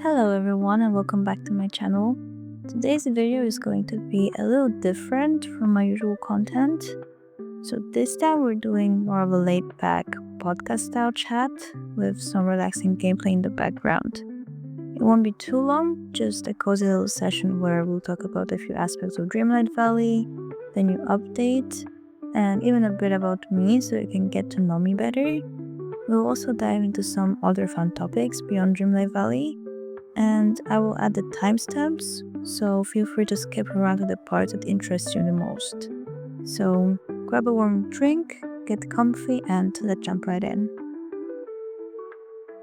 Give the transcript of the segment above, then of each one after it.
Hello everyone and welcome back to my channel. Today's video is going to be a little different from my usual content. So this time we're doing more of a laid back podcast style chat with some relaxing gameplay in the background. It won't be too long, just a cozy little session where we'll talk about a few aspects of Dreamlight Valley, the new update, and even a bit about me so you can get to know me better. We'll also dive into some other fun topics beyond Dreamlight Valley, and I will add the timestamps, so feel free to skip around to the parts that interest you the most. So grab a warm drink, get comfy, and let's jump right in.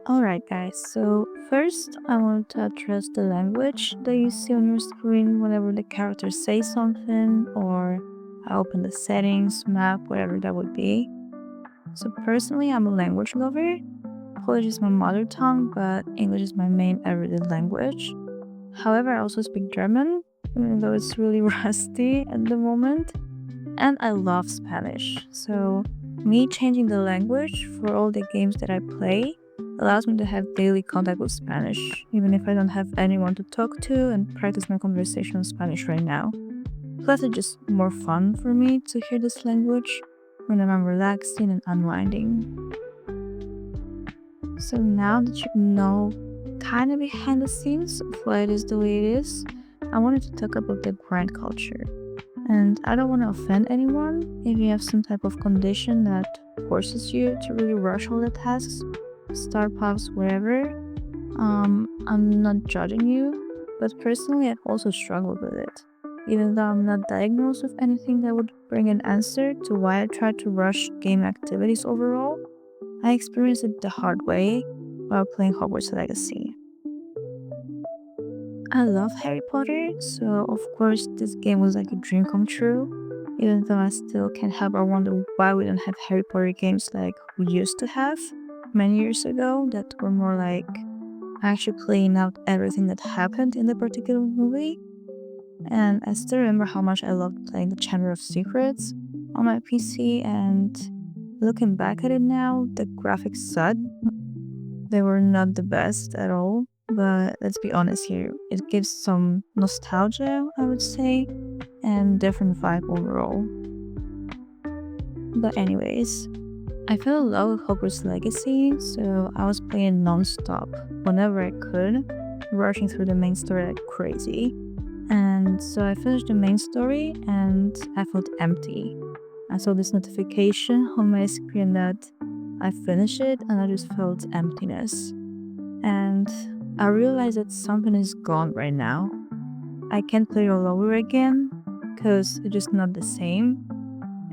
Alright guys, so first I want to address the language that you see on your screen whenever the character says something, or I open the settings, map, whatever that would be. So personally, I'm a language lover. Polish is my mother tongue, but English is my main everyday language. However, I also speak German, even though it's really rusty at the moment. And I love Spanish. So me changing the language for all the games that I play allows me to have daily contact with Spanish, even if I don't have anyone to talk to and practice my conversation in Spanish right now. Plus, it's just more fun for me to hear this language when I'm relaxing and unwinding. So now that you know kind of behind the scenes of why it is the way it is, I wanted to talk about the grind culture. And I don't want to offend anyone if you have some type of condition that forces you to really rush all the tasks, start paths, wherever. I'm not judging you, but personally I've also struggled with it. Even though I'm not diagnosed with anything that would bring an answer to why I try to rush game activities overall, I experienced it the hard way while playing Hogwarts Legacy. I love Harry Potter, so of course this game was like a dream come true, even though I still can't help but wonder why we don't have Harry Potter games like we used to have many years ago that were more like actually playing out everything that happened in the particular movie. And I still remember how much I loved playing the Chamber of Secrets on my PC, and looking back at it now, the graphics sucked. They were not the best at all, but let's be honest here, it gives some nostalgia, I would say, and different vibe overall. But anyways, I fell in love with Hogwarts Legacy, so I was playing non-stop whenever I could, rushing through the main story like crazy. And so I finished the main story and I felt empty. I saw this notification on my screen that I finished it and I just felt emptiness. And I realized that something is gone right now. I can't play it all over again because it's just not the same.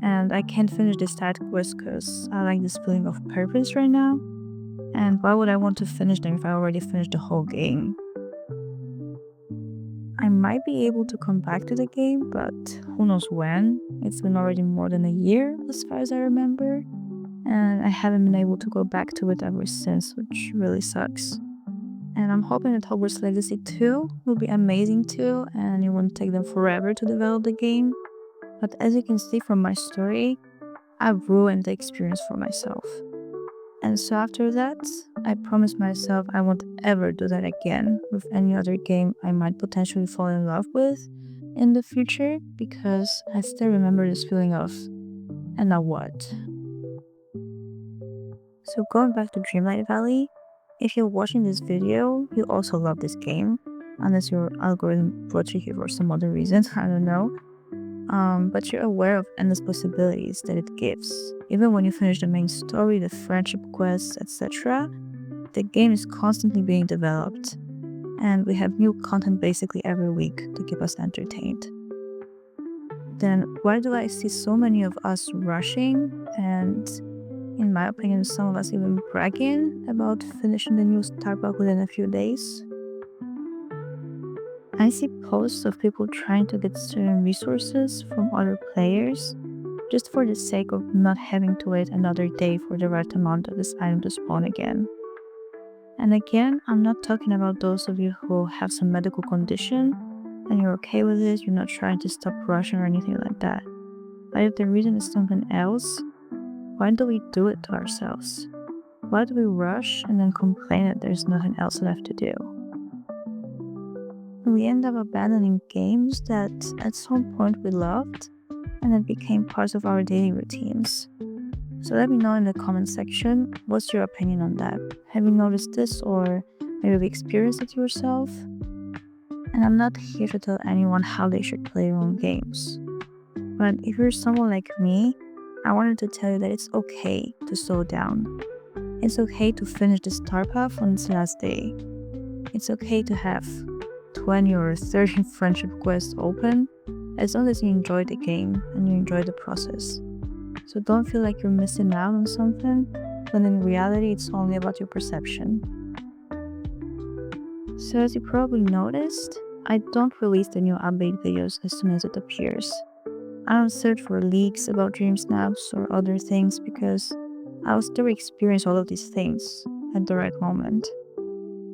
And I can't finish this side quest because I like this feeling of purpose right now. And why would I want to finish them if I already finished the whole game? I might be able to come back to the game, but who knows when. It's been already more than a year as far as I remember, and I haven't been able to go back to it ever since, which really sucks. And I'm hoping that Hogwarts Legacy 2 will be amazing too, and it won't take them forever to develop the game. But as you can see from my story, I've ruined the experience for myself. And so after that, I promised myself I won't ever do that again with any other game I might potentially fall in love with in the future, because I still remember this feeling of, and now what? So going back to Dreamlight Valley, if you're watching this video, you also love this game, unless your algorithm brought you here for some other reason, I don't know. But you're aware of endless possibilities that it gives. Even when you finish the main story, the friendship quests, etc., the game is constantly being developed, and we have new content basically every week to keep us entertained. Then why do I see so many of us rushing and, in my opinion, some of us even bragging about finishing the new Starbucks within a few days? I see posts of people trying to get certain resources from other players just for the sake of not having to wait another day for the right amount of this item to spawn again. And again, I'm not talking about those of you who have some medical condition and you're okay with it, you're not trying to stop rushing or anything like that. But if the reason is something else, why do we do it to ourselves? Why do we rush and then complain that there's nothing else left to do? we end up abandoning games that at some point we loved and that became parts of our daily routines. So let me know in the comment section, what's your opinion on that? Have you noticed this or maybe experienced it yourself? And I'm not here to tell anyone how they should play their own games. But if you're someone like me, I wanted to tell you that it's okay to slow down. It's okay to finish the star path on its last day. It's okay to have 20 or 30 friendship quests open, as long as you enjoy the game and you enjoy the process. So don't feel like you're missing out on something, when in reality it's only about your perception. So as you probably noticed, I don't release the new update videos as soon as it appears. I don't search for leaks about dream snaps or other things because I'll still experience all of these things at the right moment.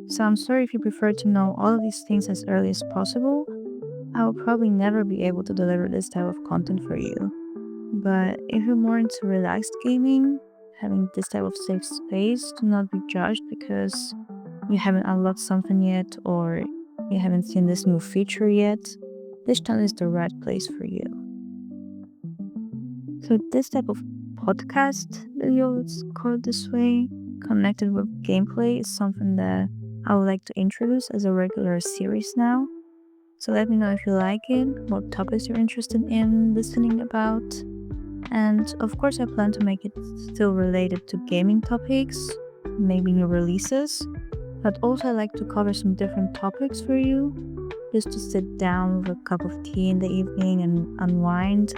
So I'm sorry if you prefer to know all of these things as early as possible. I will probably never be able to deliver this type of content for you. But if you're more into relaxed gaming, having this type of safe space to not be judged because you haven't unlocked something yet or you haven't seen this new feature yet, this channel is the right place for you. So this type of podcast video, let's call it this way, connected with gameplay, is something that I would like to introduce as a regular series now. So let me know if you like it, what topics you're interested in listening about. And of course I plan to make it still related to gaming topics, maybe new releases, but also I like to cover some different topics for you, just to sit down with a cup of tea in the evening and unwind,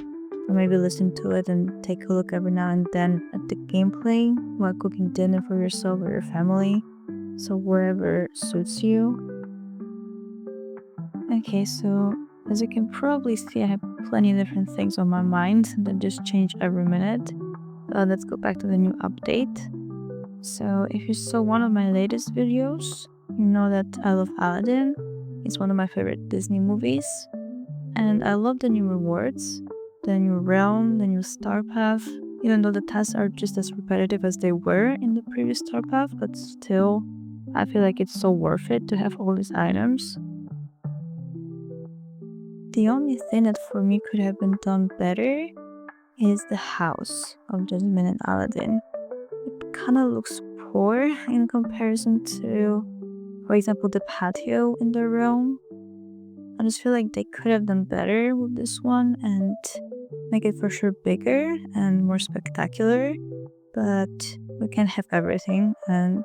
or maybe listen to it and take a look every now and then at the gameplay while cooking dinner for yourself or your family, so wherever suits you. Okay, so as you can probably see, I have plenty of different things on my mind that just change every minute. Let's go back to the new update. So if you saw one of my latest videos, you know that I love Aladdin. It's one of my favorite Disney movies. And I love the new rewards, the new realm, the new star path, even though the tasks are just as repetitive as they were in the previous star path, but still, I feel like it's so worth it to have all these items. The only thing that for me could have been done better is the house of Jasmine and Aladdin. It kind of looks poor in comparison to, for example, the patio in the realm. I just feel like they could have done better with this one and make it for sure bigger and more spectacular, but we can't have everything, and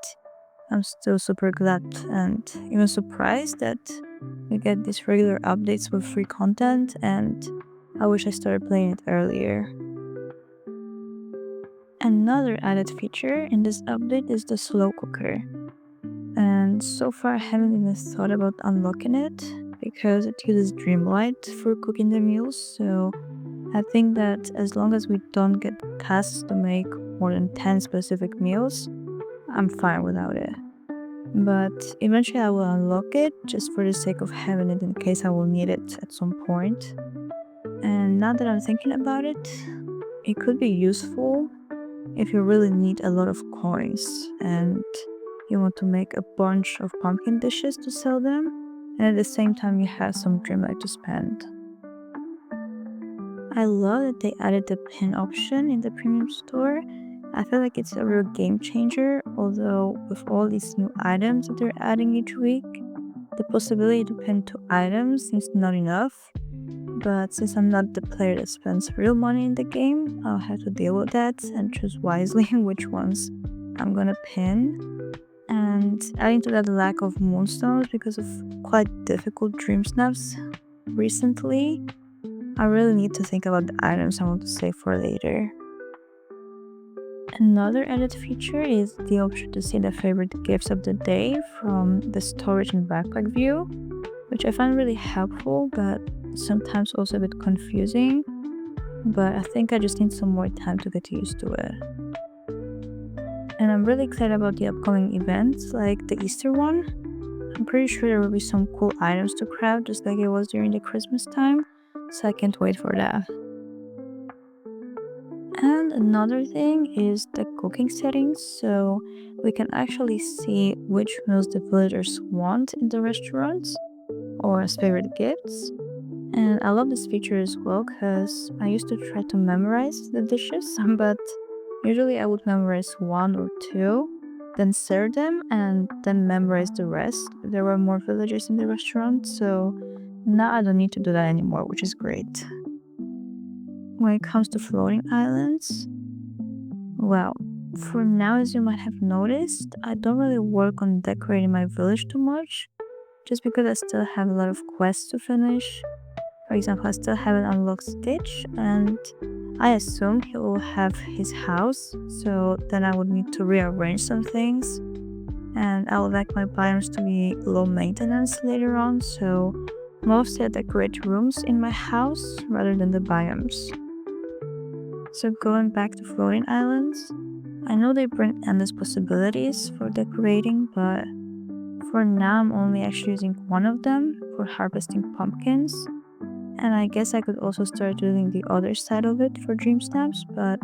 I'm still super glad and even surprised that we get these regular updates with free content, and I wish I started playing it earlier. Another added feature in this update is the slow cooker, and so far I haven't even thought about unlocking it because it uses Dreamlight for cooking the meals, so I think that as long as we don't get tasks to make more than 10 specific meals, I'm fine without it. But eventually I will unlock it just for the sake of having it in case I will need it at some point. And now that I'm thinking about it, it could be useful if you really need a lot of coins and you want to make a bunch of pumpkin dishes to sell them, and at the same time you have some Dreamlight to spend. I love that they added the pin option in the premium store. I feel like it's a real game changer, although with all these new items that they're adding each week, the possibility to pin 2 items seems not enough. But since I'm not the player that spends real money in the game, I'll have to deal with that and choose wisely which ones I'm gonna pin. And adding to that the lack of moonstones because of quite difficult dream snaps recently, I really need to think about the items I want to save for later. Another added feature is the option to see the favorite gifts of the day from the storage and backpack view, which I find really helpful but sometimes also a bit confusing, but I think I just need some more time to get used to it. And I'm really excited about the upcoming events like the Easter one. I'm pretty sure there will be some cool items to craft just like it was during the Christmas time, so I can't wait for that. And another thing is the cooking settings, so we can actually see which meals the villagers want in the restaurants, or as favorite gifts. And I love this feature as well because I used to try to memorize the dishes, but usually I would memorize one or two, then serve them, and then memorize the rest. There were more villagers in the restaurant, so now I don't need to do that anymore, which is great. When it comes to floating islands, well, for now, as you might have noticed, I don't really work on decorating my village too much, just because I still have a lot of quests to finish. For example, I still haven't unlocked Stitch, and I assume he will have his house, so then I would need to rearrange some things. And I would like my biomes to be low maintenance later on, so mostly I decorate rooms in my house rather than the biomes. So going back to floating islands, I know they bring endless possibilities for decorating, but for now I'm only actually using one of them for harvesting pumpkins. And I guess I could also start doing the other side of it for dream snaps, but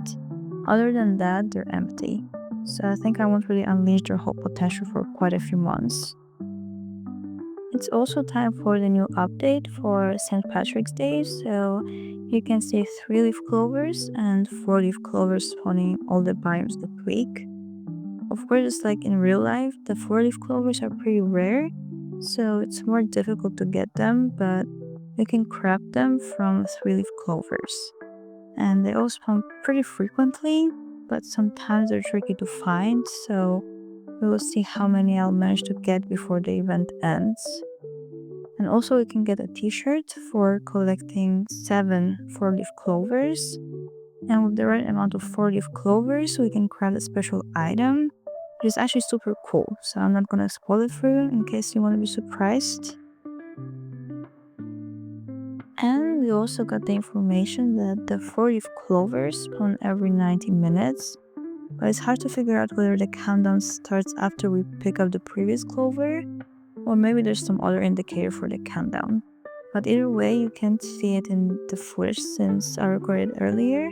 other than that, they're empty. So I think I won't really unleash their whole potential for quite a few months. It's also time for the new update for St. Patrick's Day, so you can see 3-leaf clovers and 4-leaf clovers spawning all the biomes that week. Of course, just like in real life, the 4-leaf clovers are pretty rare, so it's more difficult to get them, but you can craft them from 3-leaf clovers. And they all spawn pretty frequently, but sometimes they're tricky to find, so we will see how many I'll manage to get before the event ends. And also you can get a t-shirt for collecting 7 4-leaf clovers. And with the right amount of 4-leaf clovers, we can craft a special item, which is actually super cool. So I'm not gonna spoil it for you in case you want to be surprised. And we also got the information that the 4-leaf clovers spawn every 90 minutes. But it's hard to figure out whether the countdown starts after we pick up the previous clover, or maybe there's some other indicator for the countdown. But either way, you can't see it in the footage since I recorded earlier.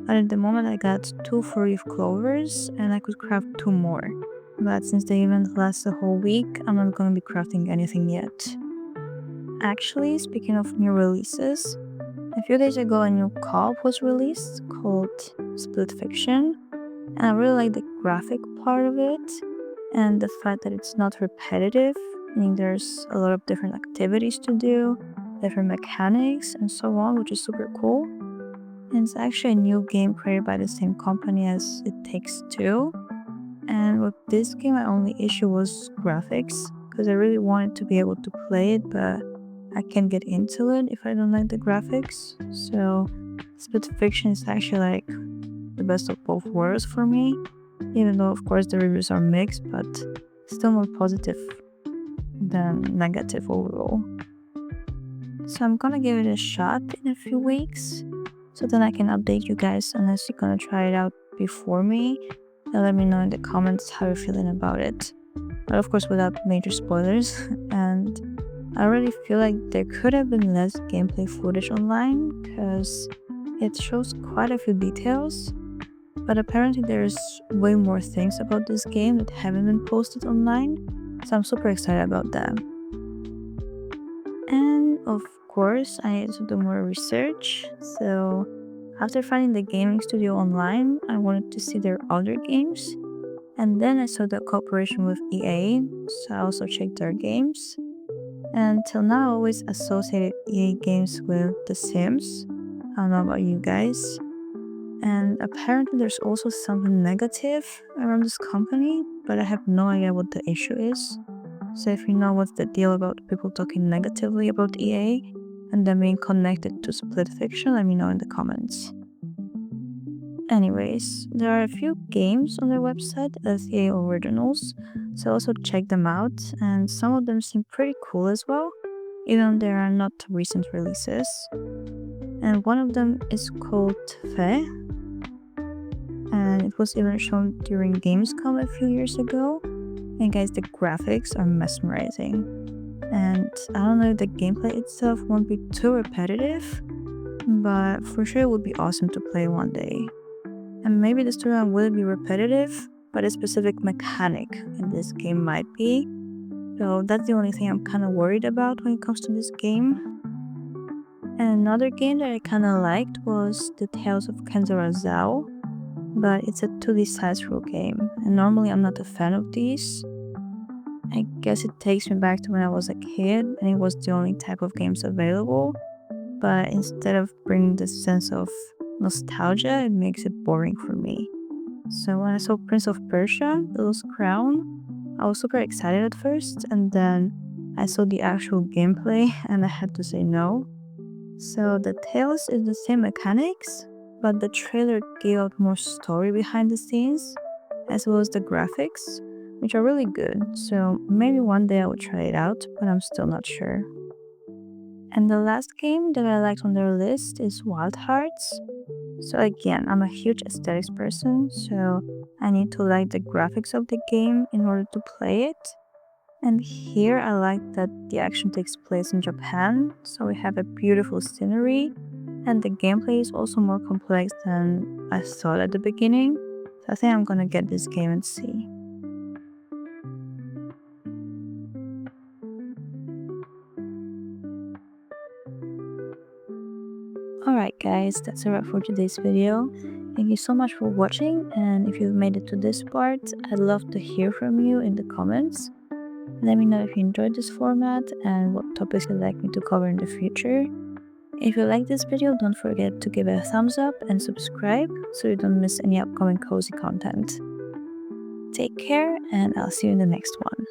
But at the moment I got 2 4-leaf clovers and I could craft 2 more. But since the event lasts a whole week, I'm not going to be crafting anything yet. Actually, speaking of new releases, a few days ago a new co-op was released called Split Fiction. And I really like the graphic part of it and the fact that it's not repetitive, meaning there's a lot of different activities to do, different mechanics and so on, which is super cool. And it's actually a new game created by the same company as It Takes Two. And with this game, my only issue was graphics, because I really wanted to be able to play it, but I can't get into it if I don't like the graphics. So Split Fiction is actually like the best of both worlds for me, even though of course the reviews are mixed, but still more positive than negative overall. So I'm gonna give it a shot in a few weeks, so then I can update you guys unless you're gonna try it out before me, and let me know in the comments how you're feeling about it. But of course without major spoilers. And I really feel like there could have been less gameplay footage online because it shows quite a few details, but apparently there's way more things about this game that haven't been posted online, so I'm super excited about that. And of course I need to do more research, so after finding the gaming studio online, I wanted to see their other games, and then I saw the cooperation with EA, so I also checked their games. And till now I always associated EA games with The Sims. I don't know about you guys. And apparently there's also something negative around this company, but I have no idea what the issue is. So if you know what's the deal about people talking negatively about EA and then being connected to Split Fiction, let me know in the comments. Anyways, there are a few games on their website as EA originals, so also check them out, and some of them seem pretty cool as well, even though they are not recent releases. And one of them is called Fe, and it was even shown during Gamescom a few years ago. And guys, the graphics are mesmerizing. And I don't know if the gameplay itself won't be too repetitive, but for sure it would be awesome to play one day. And maybe the storyline will be repetitive, but a specific mechanic in this game might be. So that's the only thing I'm kind of worried about when it comes to this game. And another game that I kind of liked was The Tales of Zhao, but it's a 2D side-scroll game, and normally I'm not a fan of these. I guess it takes me back to when I was a kid and it was the only type of games available, but instead of bringing this sense of nostalgia, it makes it boring for me. So when I saw Prince of Persia, The Lost Crown, I was super excited at first, and then I saw the actual gameplay and I had to say no. So the Tales is the same mechanics, but the trailer gave out more story behind the scenes, as well as the graphics, which are really good. So maybe one day I will try it out, but I'm still not sure. And the last game that I liked on their list is Wild Hearts. So again, I'm a huge aesthetics person, so I need to like the graphics of the game in order to play it. And here I like that the action takes place in Japan, so we have a beautiful scenery, and the gameplay is also more complex than I thought at the beginning. So I think I'm gonna get this game and see. Alright guys, that's a wrap for today's video. Thank you so much for watching, and if you've made it to this part, I'd love to hear from you in the comments. Let me know if you enjoyed this format and what topics you'd like me to cover in the future. If you like this video, don't forget to give it a thumbs up and subscribe so you don't miss any upcoming cozy content. Take care, and I'll see you in the next one.